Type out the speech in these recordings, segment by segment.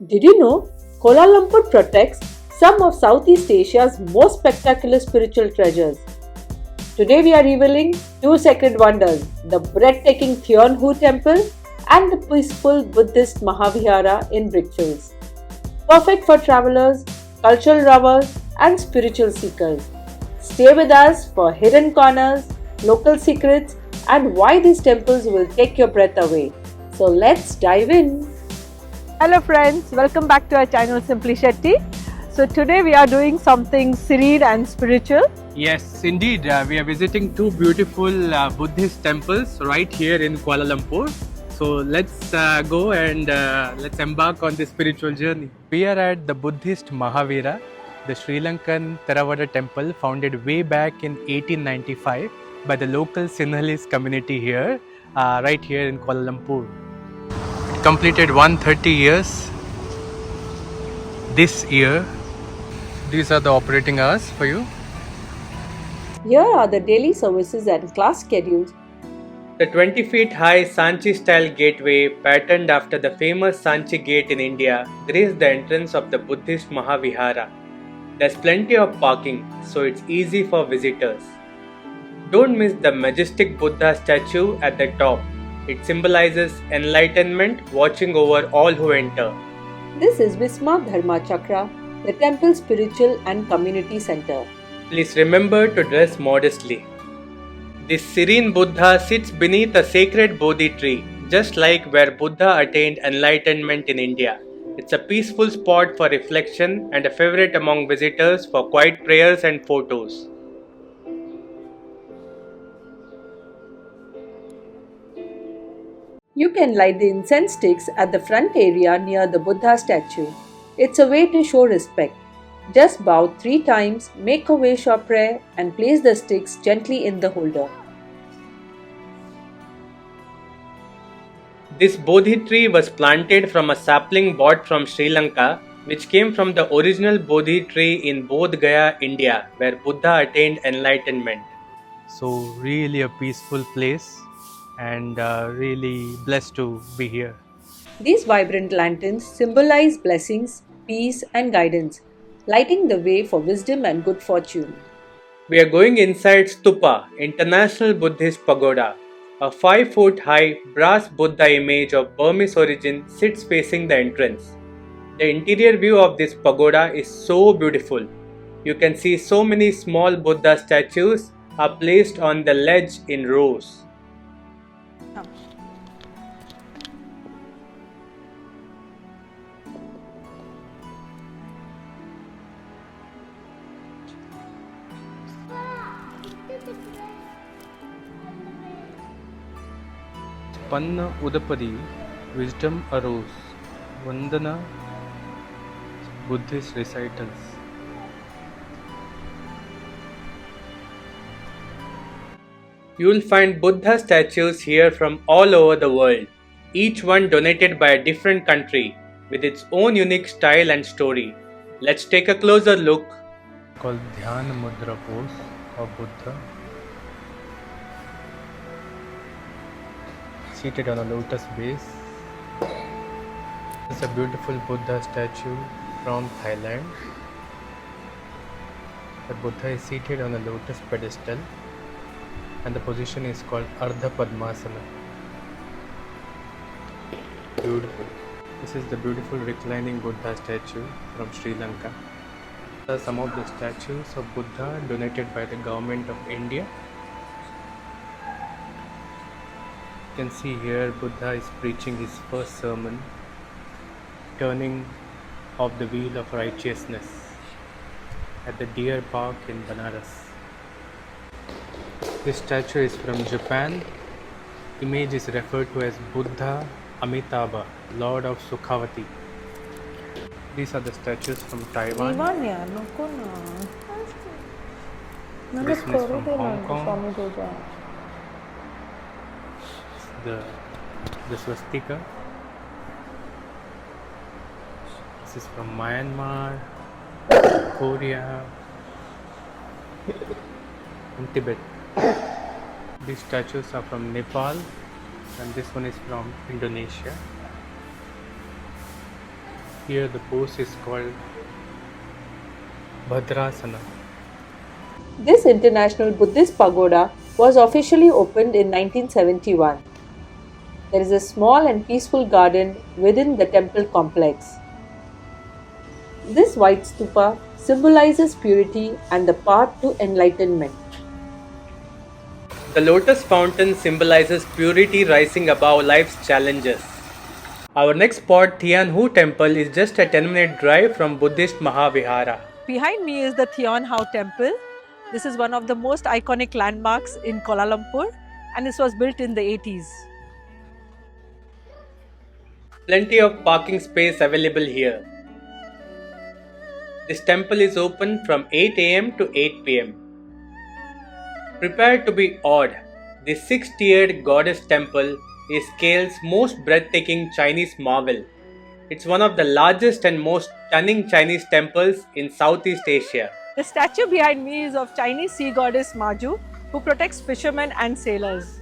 Did you know Kuala Lumpur protects some of Southeast Asia's most spectacular spiritual treasures? Today we are revealing two sacred wonders, the breathtaking Thion Hu Temple and the peaceful Buddhist Mahavihara in Brickfields. Perfect for travelers, cultural lovers, and spiritual seekers. Stay with us for hidden corners, local secrets, and why these temples will take your breath away. So let's dive in. Hello friends, welcome back to our channel Simply Shetty. So today we are doing something serene and spiritual. Yes, indeed. We are visiting two beautiful Buddhist temples right here in Kuala Lumpur. So let's go and let's embark on this spiritual journey. We are at the Buddhist Mahavira, the Sri Lankan Theravada temple founded way back in 1895 by the local Sinhalese community here, right here in Kuala Lumpur. It completed 130 years this year. These are the operating hours for you. Here are the daily services and class schedules. The 20 feet high Sanchi style gateway, patterned after the famous Sanchi gate in India, graced the entrance of the Buddhist Mahavihara. There's plenty of parking, so it's easy for visitors. Don't miss the majestic Buddha statue at the top. It symbolizes enlightenment watching over all who enter. This is Visma Dharma Chakra, the temple's spiritual and community center. Please remember to dress modestly. This serene Buddha sits beneath a sacred Bodhi tree, just like where Buddha attained enlightenment in India. It's a peaceful spot for reflection and a favorite among visitors for quiet prayers and photos. You can light the incense sticks at the front area near the Buddha statue. It's a way to show respect. Just bow 3 times, make a wish or prayer, and place the sticks gently in the holder. This Bodhi tree was planted from a sapling bought from Sri Lanka, which came from the original Bodhi tree in Bodh Gaya, India, where Buddha attained enlightenment. So, really a peaceful place and really blessed to be here. These vibrant lanterns symbolize blessings, peace, and guidance, lighting the way for wisdom and good fortune. We are going inside Stupa, International Buddhist Pagoda. A 5-foot high brass Buddha image of Burmese origin sits facing the entrance. The interior view of this pagoda is so beautiful. You can see so many small Buddha statues are placed on the ledge in rows. Panna Udapadi, wisdom arose. Vandana, Buddhist recitals. You will find Buddha statues here from all over the world, each one donated by a different country with its own unique style and story. Let's take a closer look. Called Dhyana Mudra pose of Buddha, seated on a lotus base. This is a beautiful Buddha statue from Thailand. The Buddha is seated on a lotus pedestal and the position is called Ardha Padmasana. Beautiful. This is the beautiful reclining Buddha statue from Sri Lanka. These are some of the statues of Buddha donated by the government of India. You can see here Buddha is preaching his first sermon, turning of the wheel of righteousness at the Deer Park in Banaras. This statue is from Japan. Image is referred to as Buddha Amitabha, Lord of Sukhavati. These are the statues from Taiwan. This one is from Hong Kong. The swastika. This is from Myanmar, Korea, and Tibet. These statues are from Nepal and this one is from Indonesia. Here the pose is called Bhadrasana. This international Buddhist pagoda was officially opened in 1971. There is a small and peaceful garden within the temple complex. This white stupa symbolizes purity and the path to enlightenment. The lotus fountain symbolizes purity rising above life's challenges. Our next spot, Thian Hu Temple, is just a 10-minute drive from Buddhist Mahavihara. Behind me is the Thian Hau Temple. This is one of the most iconic landmarks in Kuala Lumpur, and this was built in the 80s. Plenty of parking space available here. This temple is open from 8 am to 8 pm. Prepare to be awed. The six-tiered goddess temple is scale's most breathtaking Chinese marvel. It's one of the largest and most stunning Chinese temples in Southeast Asia. The statue behind me is of Chinese sea goddess Maju, who protects fishermen and sailors.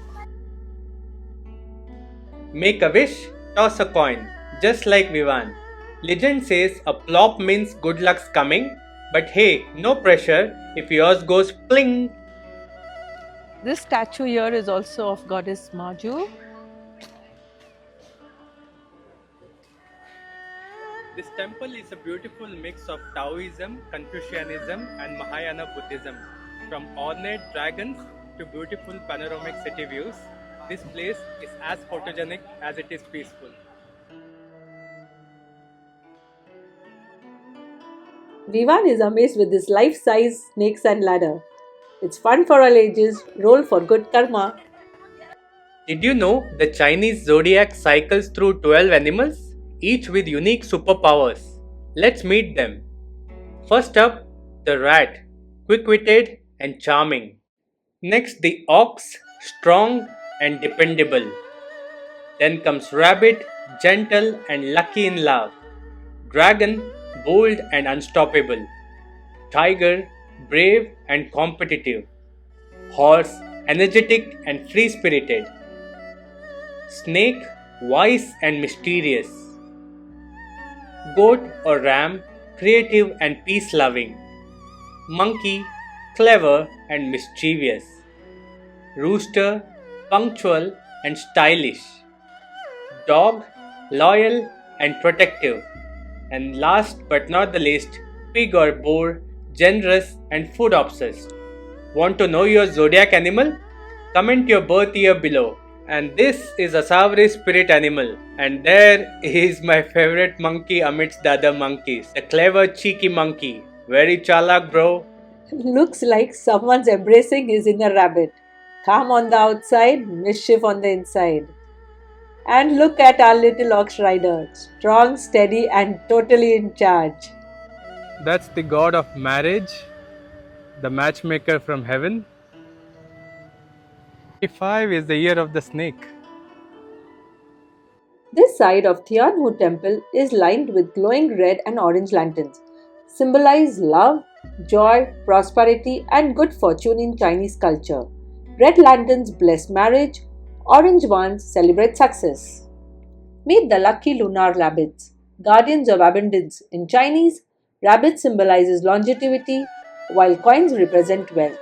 Make a wish, toss a coin, just like Vivan. Legend says a plop means good luck's coming, but hey, no pressure if yours goes pling. This statue here is also of goddess Maju. This temple is a beautiful mix of Taoism, Confucianism, and Mahayana Buddhism. From ornate dragons to beautiful panoramic city views, this place is as photogenic as it is peaceful. Vivan is amazed with this life-size snakes and ladder. It's fun for all ages, roll for good karma. Did you know the Chinese zodiac cycles through 12 animals, each with unique superpowers? Let's meet them. First up, the rat, quick-witted and charming. Next, the ox, strong and dependable. Then comes rabbit, gentle and lucky in love. Dragon, bold and unstoppable. Tiger, brave and competitive. Horse, energetic and free-spirited. Snake, wise and mysterious. Goat or ram, creative and peace-loving. Monkey, clever and mischievous. Rooster, punctual and stylish. Dog, loyal and protective. And last but not the least, pig or boar, generous and food obsessed. Want to know your zodiac animal? Comment your birth year below. And this is a Savri spirit animal. And there is my favorite monkey amidst the other monkeys. The clever cheeky monkey. Very chalak, bro. Looks like someone's embracing his inner rabbit. Calm on the outside, mischief on the inside. And look at our little ox rider, strong, steady and totally in charge. That's the god of marriage, the matchmaker from heaven. 55 is the year of the snake. This side of Thian Hu Temple is lined with glowing red and orange lanterns, symbolize love, joy, prosperity and good fortune in Chinese culture. Red lanterns bless marriage, orange ones celebrate success. Meet the lucky lunar rabbits, guardians of abundance. In Chinese, rabbit symbolizes longevity, while coins represent wealth.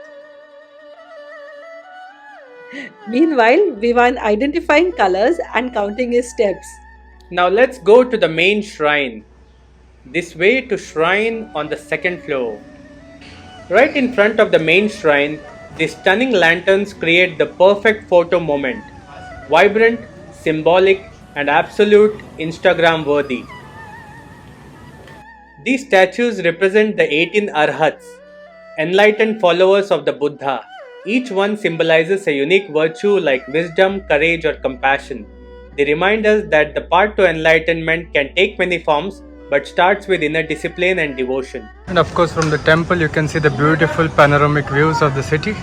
Meanwhile, Vivan identifying colors and counting his steps. Now let's go to the main shrine. This way to shrine on the second floor. Right in front of the main shrine, the stunning lanterns create the perfect photo moment. Vibrant, symbolic and absolute Instagram worthy. These statues represent the 18 Arhats, enlightened followers of the Buddha. Each one symbolizes a unique virtue like wisdom, courage or compassion. They remind us that the path to enlightenment can take many forms but starts with inner discipline and devotion. And of course from the temple you can see the beautiful panoramic views of the city.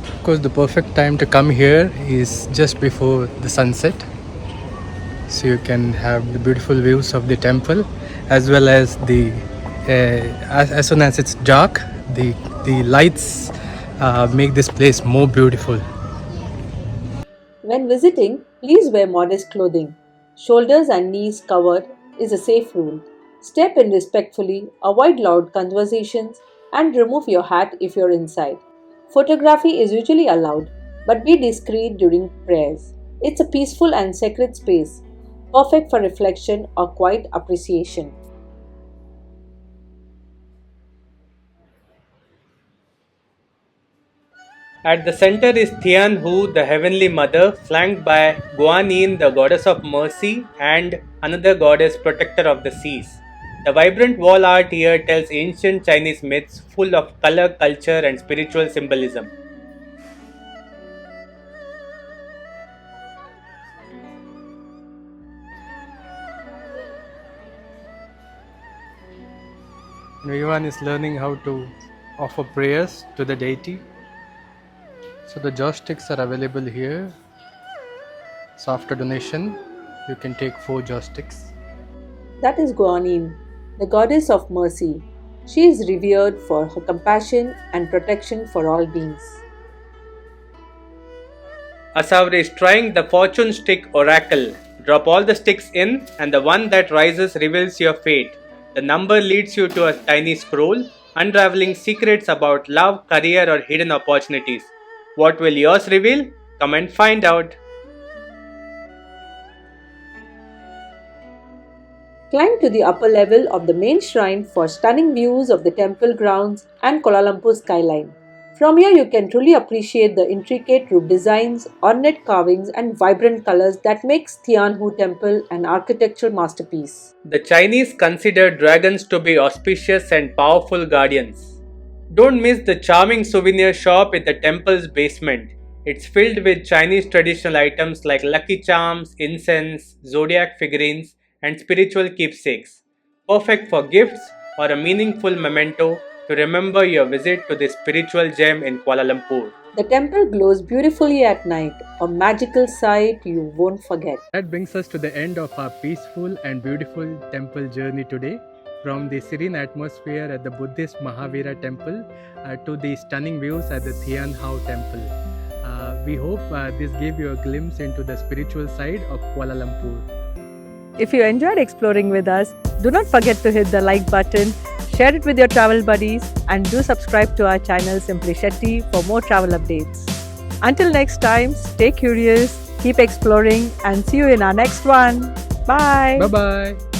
Of course the perfect time to come here is just before the sunset. So you can have the beautiful views of the temple as well as the as soon as it's dark the lights make this place more beautiful. When visiting, please wear modest clothing. Shoulders and knees covered is a safe rule. Step in respectfully, avoid loud conversations, and remove your hat if you're inside. Photography is usually allowed, but be discreet during prayers. It's a peaceful and sacred space, perfect for reflection or quiet appreciation. At the center is Tian Hu, the Heavenly Mother, flanked by Guan Yin, the goddess of mercy, and another goddess protector of the seas. The vibrant wall art here tells ancient Chinese myths full of color, culture, and spiritual symbolism. Everyone is learning how to offer prayers to the deity. So the joysticks are available here. So after donation, you can take 4 joysticks. That is Guanyin, the goddess of mercy. She is revered for her compassion and protection for all beings. Asawari is trying the fortune stick oracle. Drop all the sticks in, and the one that rises reveals your fate. The number leads you to a tiny scroll, unraveling secrets about love, career, or hidden opportunities. What will yours reveal? Come and find out. Climb to the upper level of the main shrine for stunning views of the temple grounds and Kuala Lumpur skyline. From here, you can truly appreciate the intricate roof designs, ornate carvings, and vibrant colors that makes Tian Hu Temple an architectural masterpiece. The Chinese consider dragons to be auspicious and powerful guardians. Don't miss the charming souvenir shop in the temple's basement. It's filled with Chinese traditional items like lucky charms, incense, zodiac figurines, and spiritual keepsakes. Perfect for gifts or a meaningful memento to remember your visit to this spiritual gem in Kuala Lumpur. The temple glows beautifully at night, a magical sight you won't forget. That brings us to the end of our peaceful and beautiful temple journey today. From the serene atmosphere at the Buddhist Mahavira temple to the stunning views at the Tian Hau temple. We hope this gave you a glimpse into the spiritual side of Kuala Lumpur. If you enjoyed exploring with us, do not forget to hit the like button, share it with your travel buddies, and do subscribe to our channel Simply Shetty for more travel updates. Until next time, stay curious, keep exploring, and see you in our next one. Bye. Bye bye.